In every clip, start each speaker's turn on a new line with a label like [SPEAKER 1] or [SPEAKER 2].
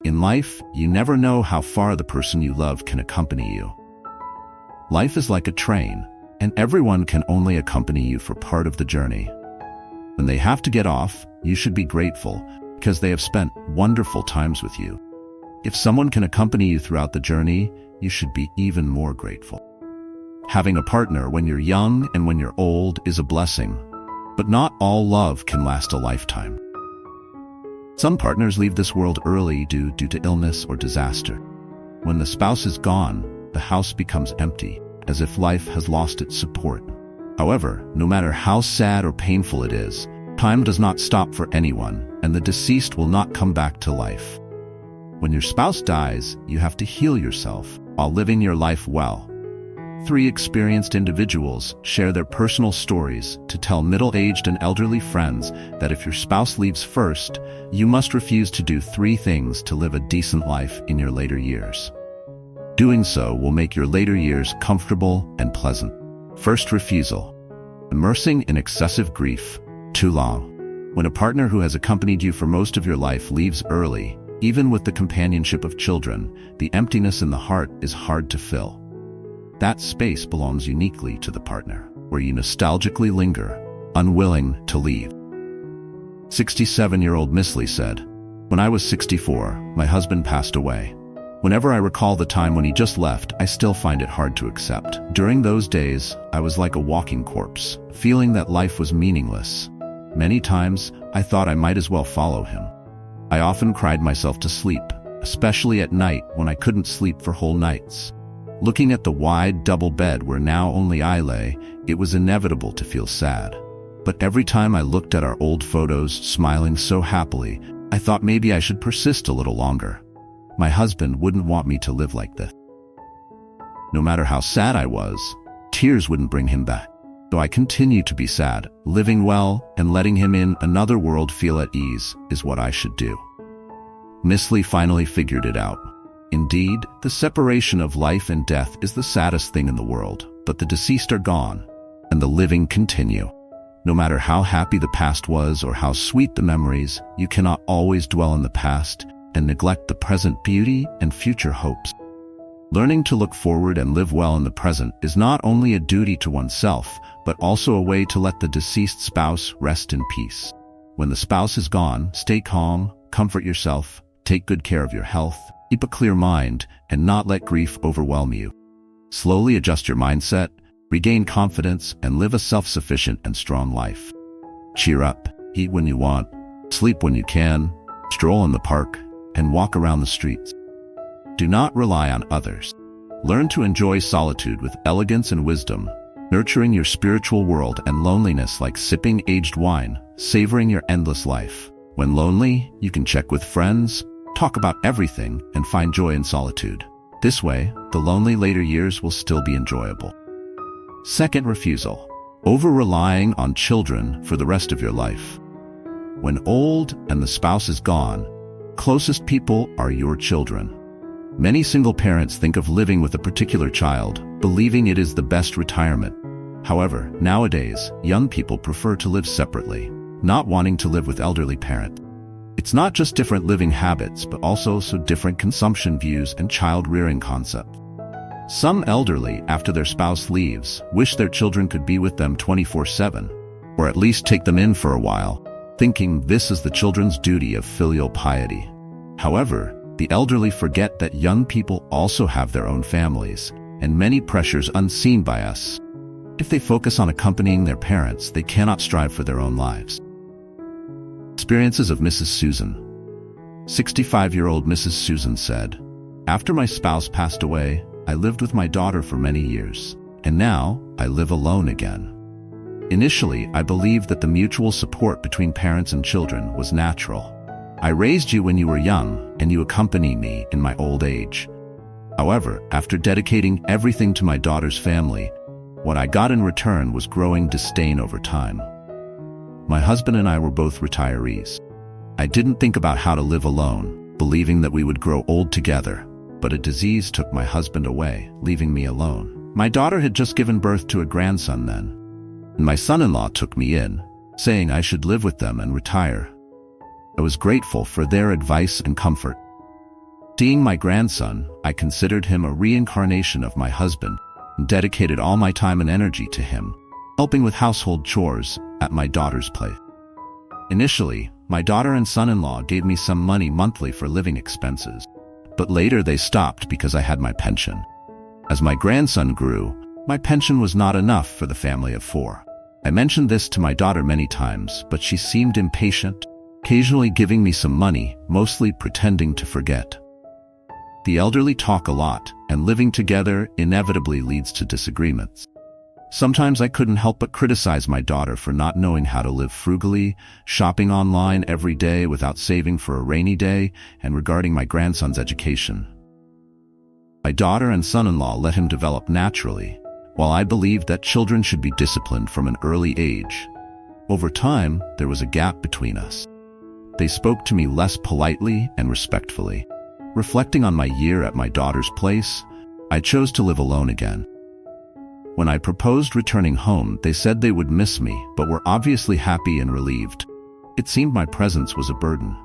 [SPEAKER 1] In life, you never know how far the person you love can accompany you. Life is like a train, and everyone can only accompany you for part of the journey. When they have to get off, you should be grateful because they have spent wonderful times with you. If someone can accompany you throughout the journey, you should be even more grateful. Having a partner when you're young and when you're old is a blessing, but not all love can last a lifetime. Some partners leave this world early due to illness or disaster. When the spouse is gone, the house becomes empty, as if life has lost its support. However, no matter how sad or painful it is, time does not stop for anyone, and the deceased will not come back to life. When your spouse dies, you have to heal yourself while living your life well. 3 experienced individuals share their personal stories to tell middle-aged and elderly friends that if your spouse leaves first, you must refuse to do 3 things to live a decent life in your later years. Doing so will make your later years comfortable and pleasant. First, refusal. Immersing in excessive grief. Too long. When a partner who has accompanied you for most of your life leaves early, even with the companionship of children, the emptiness in the heart is hard to fill. That space belongs uniquely to the partner, where you nostalgically linger, unwilling to leave. 67-year-old Miss Lee said, "When I was 64, my husband passed away. Whenever I recall the time when he just left, I still find it hard to accept. During those days, I was like a walking corpse, feeling that life was meaningless. Many times, I thought I might as well follow him. I often cried myself to sleep, especially at night when I couldn't sleep for whole nights. Looking at the wide double bed where now only I lay, it was inevitable to feel sad. But every time I looked at our old photos, smiling so happily, I thought maybe I should persist a little longer. My husband wouldn't want me to live like this." No matter how sad I was, tears wouldn't bring him back. So I continued to be sad. Living well and letting him in another world feel at ease is what I should do. Miss Lee finally figured it out. Indeed, the separation of life and death is the saddest thing in the world, but the deceased are gone, and the living continue. No matter how happy the past was or how sweet the memories, you cannot always dwell in the past and neglect the present beauty and future hopes. Learning to look forward and live well in the present is not only a duty to oneself, but also a way to let the deceased spouse rest in peace. When the spouse is gone, stay calm, comfort yourself, take good care of your health, keep a clear mind, and not let grief overwhelm you. Slowly adjust your mindset, regain confidence, and live a self-sufficient and strong life. Cheer up, eat when you want, sleep when you can, stroll in the park, and walk around the streets. Do not rely on others. Learn to enjoy solitude with elegance and wisdom, nurturing your spiritual world and loneliness like sipping aged wine, savoring your endless life. When lonely, you can check with friends, talk about everything, and find joy in solitude. This way, the lonely later years will still be enjoyable. Second, refusal. Over-relying on children for the rest of your life. When old and the spouse is gone, closest people are your children. Many single parents think of living with a particular child, believing it is the best retirement. However, nowadays, young people prefer to live separately, not wanting to live with elderly parents. It's not just different living habits, but also different consumption views and child-rearing concepts. Some elderly, after their spouse leaves, wish their children could be with them 24/7, or at least take them in for a while, thinking this is the children's duty of filial piety. However, the elderly forget that young people also have their own families, and many pressures unseen by us. If they focus on accompanying their parents, they cannot strive for their own lives. Experiences of Mrs. Susan. 65-year-old Mrs. Susan said, "After my spouse passed away, I lived with my daughter for many years, and now I live alone again. Initially, I believed that the mutual support between parents and children was natural. I raised you when you were young, and you accompany me in my old age. However, after dedicating everything to my daughter's family, what I got in return was growing disdain over time. My husband and I were both retirees. I didn't think about how to live alone, believing that we would grow old together, but a disease took my husband away, leaving me alone. My daughter had just given birth to a grandson then, and my son-in-law took me in, saying I should live with them and retire. I was grateful for their advice and comfort. Seeing my grandson, I considered him a reincarnation of my husband and dedicated all my time and energy to him, helping with household chores at my daughter's place. Initially, my daughter and son-in-law gave me some money monthly for living expenses, but later they stopped because I had my pension. As my grandson grew, my pension was not enough for the family of 4. I mentioned this to my daughter many times, but she seemed impatient, occasionally giving me some money, mostly pretending to forget. The elderly talk a lot, and living together inevitably leads to disagreements. Sometimes I couldn't help but criticize my daughter for not knowing how to live frugally, shopping online every day without saving for a rainy day, and regarding my grandson's education. My daughter and son-in-law let him develop naturally, while I believed that children should be disciplined from an early age. Over time, there was a gap between us. They spoke to me less politely and respectfully. Reflecting on my year at my daughter's place, I chose to live alone again. When I proposed returning home, they said they would miss me, but were obviously happy and relieved. It seemed my presence was a burden.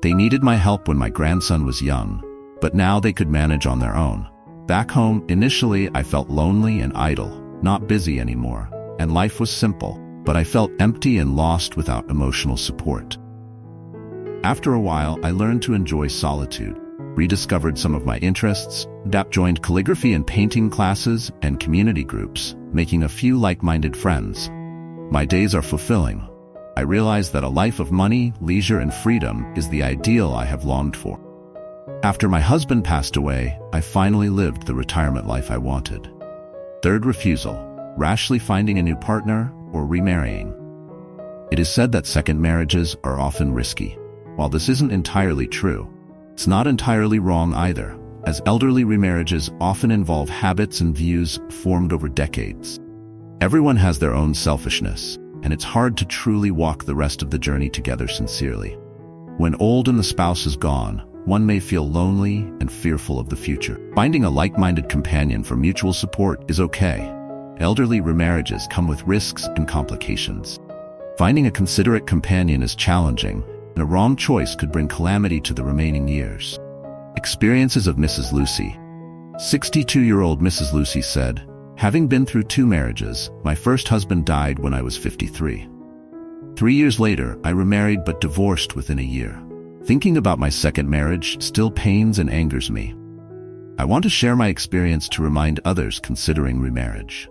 [SPEAKER 1] They needed my help when my grandson was young, but now they could manage on their own. Back home, initially I felt lonely and idle, not busy anymore, and life was simple, but I felt empty and lost without emotional support. After a while, I learned to enjoy solitude, rediscovered some of my interests, joined calligraphy and painting classes and community groups, making a few like-minded friends. My days are fulfilling. I realize that a life of money, leisure, and freedom is the ideal I have longed for. After my husband passed away, I finally lived the retirement life I wanted. Third, refusal, rashly finding a new partner or remarrying. It is said that second marriages are often risky. While this isn't entirely true, it's not entirely wrong either, as elderly remarriages often involve habits and views formed over decades. Everyone has their own selfishness, and it's hard to truly walk the rest of the journey together sincerely. When old and the spouse is gone, one may feel lonely and fearful of the future. Finding a like-minded companion for mutual support is okay. Elderly remarriages come with risks and complications. Finding a considerate companion is challenging, and a wrong choice could bring calamity to the remaining years. Experiences of Mrs. Lucy. 62-year-old Mrs. Lucy said, "Having been through 2 marriages, my first husband died when I was 53. 3 years later, I remarried but divorced within a year. Thinking about my second marriage still pains and angers me. I want to share my experience to remind others considering remarriage.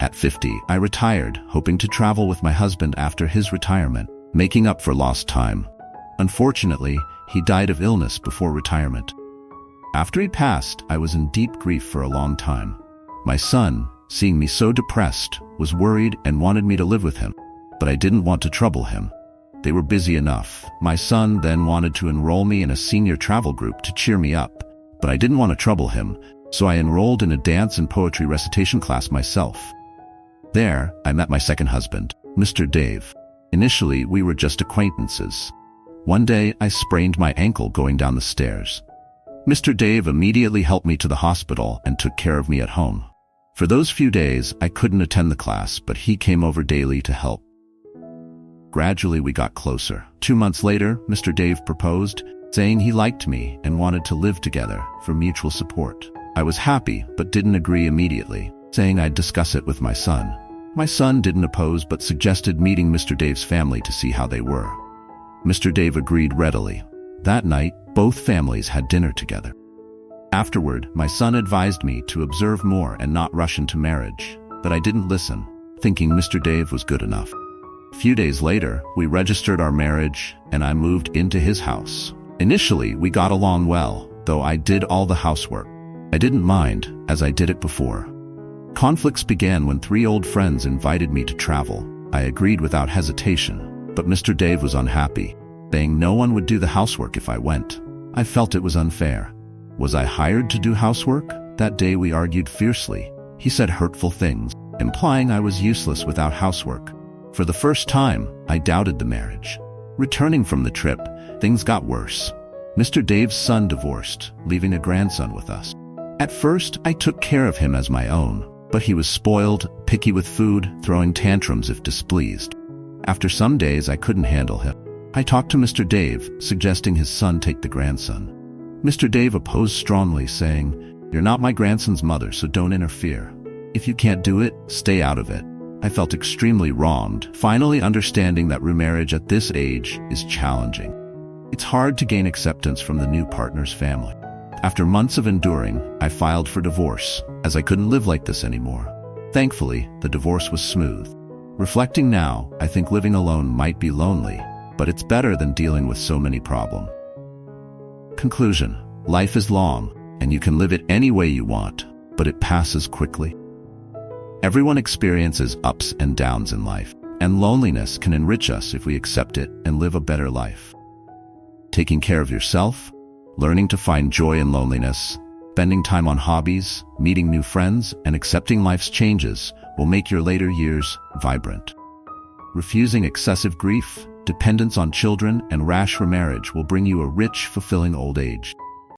[SPEAKER 1] At 50, I retired, hoping to travel with my husband after his retirement, making up for lost time. Unfortunately, he died of illness before retirement. After he passed, I was in deep grief for a long time. My son, seeing me so depressed, was worried and wanted me to live with him, but I didn't want to trouble him. They were busy enough. My son then wanted to enroll me in a senior travel group to cheer me up, but I didn't want to trouble him, so I enrolled in a dance and poetry recitation class myself. There, I met my second husband, Mr. Dave. Initially, we were just acquaintances. One day, I sprained my ankle going down the stairs. Mr. Dave immediately helped me to the hospital and took care of me at home. For those few days, I couldn't attend the class, but he came over daily to help. Gradually, we got closer. 2 months later, Mr. Dave proposed, saying he liked me and wanted to live together for mutual support. I was happy, but didn't agree immediately, saying I'd discuss it with my son. My son didn't oppose but suggested meeting Mr. Dave's family to see how they were. Mr. Dave agreed readily. That night, both families had dinner together. Afterward, my son advised me to observe more and not rush into marriage, but I didn't listen, thinking Mr. Dave was good enough. A few days later, we registered our marriage, and I moved into his house. Initially, we got along well, though I did all the housework. I didn't mind, as I did it before. Conflicts began when 3 old friends invited me to travel. I agreed without hesitation, but Mr. Dave was unhappy, saying no one would do the housework if I went. I felt it was unfair. Was I hired to do housework? That day we argued fiercely. He said hurtful things, implying I was useless without housework. For the first time, I doubted the marriage. Returning from the trip, things got worse. Mr. Dave's son divorced, leaving a grandson with us. At first, I took care of him as my own, but he was spoiled, picky with food, throwing tantrums if displeased. After some days, I couldn't handle him. I talked to Mr. Dave, suggesting his son take the grandson. Mr. Dave opposed strongly, saying, "You're not my grandson's mother, so don't interfere. If you can't do it, stay out of it." I felt extremely wronged, finally understanding that remarriage at this age is challenging. It's hard to gain acceptance from the new partner's family. After months of enduring, I filed for divorce, as I couldn't live like this anymore. Thankfully, the divorce was smooth. Reflecting now, I think living alone might be lonely, but it's better than dealing with so many problems. Conclusion: life is long, and you can live it any way you want, but it passes quickly. Everyone experiences ups and downs in life, and loneliness can enrich us if we accept it and live a better life. Taking care of yourself, learning to find joy in loneliness, spending time on hobbies, meeting new friends, and accepting life's changes will make your later years vibrant. Refusing excessive grief, dependence on children, and rash remarriage will bring you a rich, fulfilling old age.